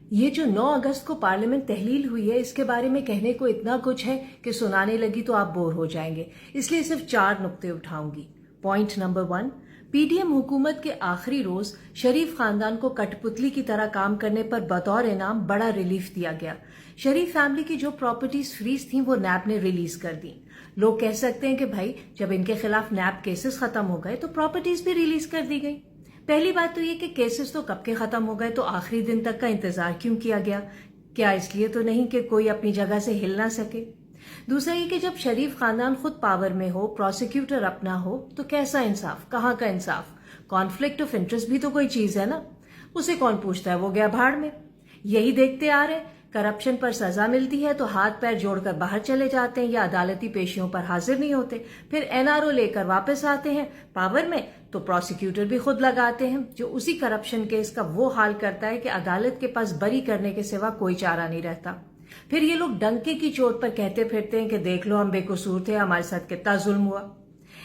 ये जो 9 अगस्त को पार्लियामेंट तहलील हुई है, इसके बारे में कहने को इतना कुछ है कि सुनाने लगी तो आप बोर हो जाएंगे, इसलिए सिर्फ 4 नुक्ते उठाऊंगी। पॉइंट नंबर 1, पीडीएम हुकूमत के आखिरी रोज शरीफ खानदान को कठपुतली की तरह काम करने पर बतौर इनाम बड़ा रिलीफ दिया गया। शरीफ फैमिली की जो प्रॉपर्टीज फ्रीज थी वो नैब ने रिलीज कर दी। लोग कह सकते हैं कि भाई जब इनके खिलाफ नैब केसेस खत्म हो गए तो प्रॉपर्टीज भी रिलीज कर दी गई। पहली बात तो ये कि केसेस तो कब के खत्म हो गए, तो आखिरी दिन तक का इंतजार क्यों किया गया? क्या इसलिए तो नहीं कि कोई अपनी जगह से हिल ना सके? दूसरा ये कि जब शरीफ खानदान खुद पावर में हो, प्रोसिक्यूटर अपना हो, तो कैसा इंसाफ, कहाँ का इंसाफ? कॉन्फ्लिक्ट ऑफ इंटरेस्ट भी तो कोई चीज है ना, उसे कौन पूछता है, वो गया भाड़ में। यही देखते आ रहे, करप्शन पर सजा मिलती है तो हाथ पैर जोड़कर बाहर चले जाते हैं या अदालती पेशियों पर हाजिर नहीं होते, फिर एनआरओ लेकर वापस आते हैं पावर में तो प्रोसिक्यूटर भी खुद लगाते हैं, जो उसी करप्शन केस का वो हाल करता है कि अदालत के पास बरी करने के सिवा कोई चारा नहीं रहता। फिर ये लोग डंके की चोट पर कहते फिरते हैं कि देख लो हम बेकसूर थे, हमारे साथ कितना जुल्म हुआ।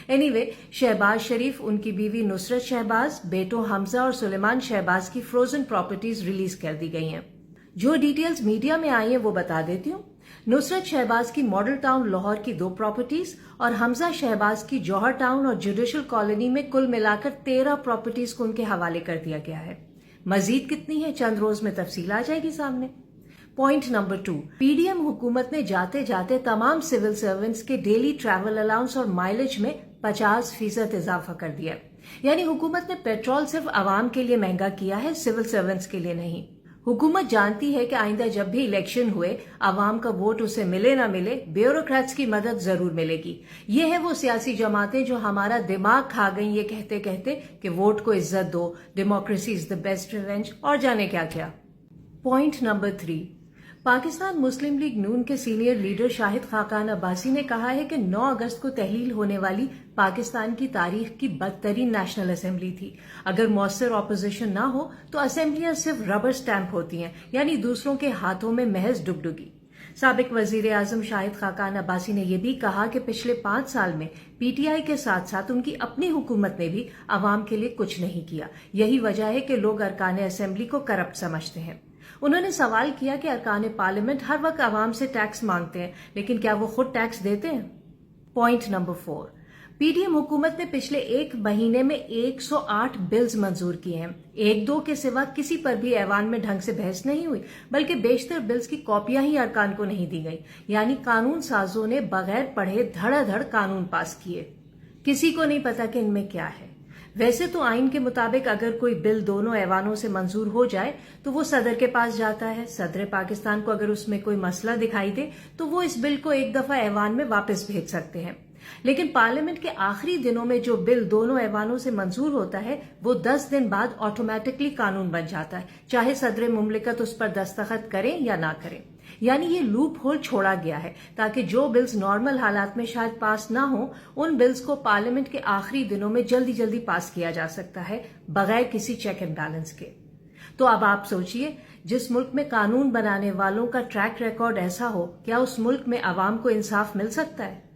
एनीवे, शहबाज शरीफ, उनकी बीवी नुसरत शहबाज, बेटों हमजा और सुलेमान शहबाज की फ्रोजन प्रॉपर्टीज रिलीज कर दी गई हैं। जो डिटेल्स मीडिया में आई हैं वो बता देती हूँ। नुसरत शहबाज की मॉडल टाउन लाहौर की 2 प्रॉपर्टीज और हमजा शहबाज की जौहर टाउन और जुडिशल कॉलोनी में कुल मिलाकर 13 प्रॉपर्टीज को उनके हवाले कर दिया गया है। मजीद कितनी है, चंद रोज में तफसील आ जाएगी सामने। पॉइंट नंबर 2, पीडीएम हुकूमत ने जाते जाते तमाम सिविल सर्वेंट्स के डेली ट्रैवल अलाउंस और माइलेज में 50% इजाफा कर दिया। यानी हुकूमत ने पेट्रोल सिर्फ आवाम के लिए महंगा किया है, सिविल सर्वेंट्स के लिए नहीं। हुकूमत जानती है कि आइंदा जब भी इलेक्शन हुए आवाम का वोट उसे मिले ना मिले, ब्यूरोक्रेट्स की मदद जरूर मिलेगी। ये है वो सियासी जमातें जो हमारा दिमाग खा गई ये कहते कहते कि वोट को इज्जत दो, democracy is the best revenge और जाने क्या क्या। पॉइंट नंबर 3, पाकिस्तान मुस्लिम लीग नून के सीनियर लीडर शाहिद खाकान अब्बासी ने कहा है कि 9 अगस्त को तहलील होने वाली पाकिस्तान की तारीख की बदतरीन नेशनल असेंबली थी। अगर मौसर ऑपोजिशन ना हो तो असेंबलियां सिर्फ रबर स्टैंप होती हैं, यानी दूसरों के हाथों में महज डुगडुगी। साबिक वजीर आजम शाहिद खाकान अब्बासी ने यह भी कहा कि पिछले 5 साल में पीटीआई के साथ साथ उनकी अपनी हुकूमत ने भी आवाम के लिए कुछ नहीं किया। यही वजह है कि लोग अरकान असेंबली को करप्ट समझते हैं। उन्होंने सवाल किया कि अरकान पार्लियामेंट हर वक्त आवाम से टैक्स मांगते हैं, लेकिन क्या वो खुद टैक्स देते हैं? पॉइंट नंबर 4, पीडीएम हुकूमत ने पिछले 1 महीने में 108 बिल्स मंजूर किए हैं। 1-2 के सिवा किसी पर भी ऐवान में ढंग से बहस नहीं हुई, बल्कि बेशतर बिल्स की कॉपियां ही अरकान को नहीं दी गई। यानी कानून साजों ने बगैर पढ़े धड़ाधड़ कानून पास किए। किसी को नहीं पता कि इनमें क्या है। वैसे तो आइन के मुताबिक अगर कोई बिल दोनों ऐवानों से मंजूर हो जाए तो वो सदर के पास जाता है। सदर पाकिस्तान को अगर उसमें कोई मसला दिखाई दे तो वो इस बिल को एक दफा ऐवान में वापस भेज सकते हैं। लेकिन पार्लियामेंट के आखिरी दिनों में जो बिल दोनों ऐवानों से मंजूर होता है वो 10 दिन बाद ऑटोमेटिकली कानून बन जाता है, चाहे सदर मुमलिकत उस पर दस्तखत करें या ना करें। यानी ये लूप होल छोड़ा गया है ताकि जो बिल्स नॉर्मल हालात में शायद पास ना हो, उन बिल्स को पार्लियामेंट के आखिरी दिनों में जल्दी जल्दी पास किया जा सकता है बगैर किसी चेक एंड बैलेंस के। तो अब आप सोचिए, जिस मुल्क में कानून बनाने वालों का ट्रैक रिकॉर्ड ऐसा हो, क्या उस मुल्क में आवाम को इंसाफ मिल सकता है?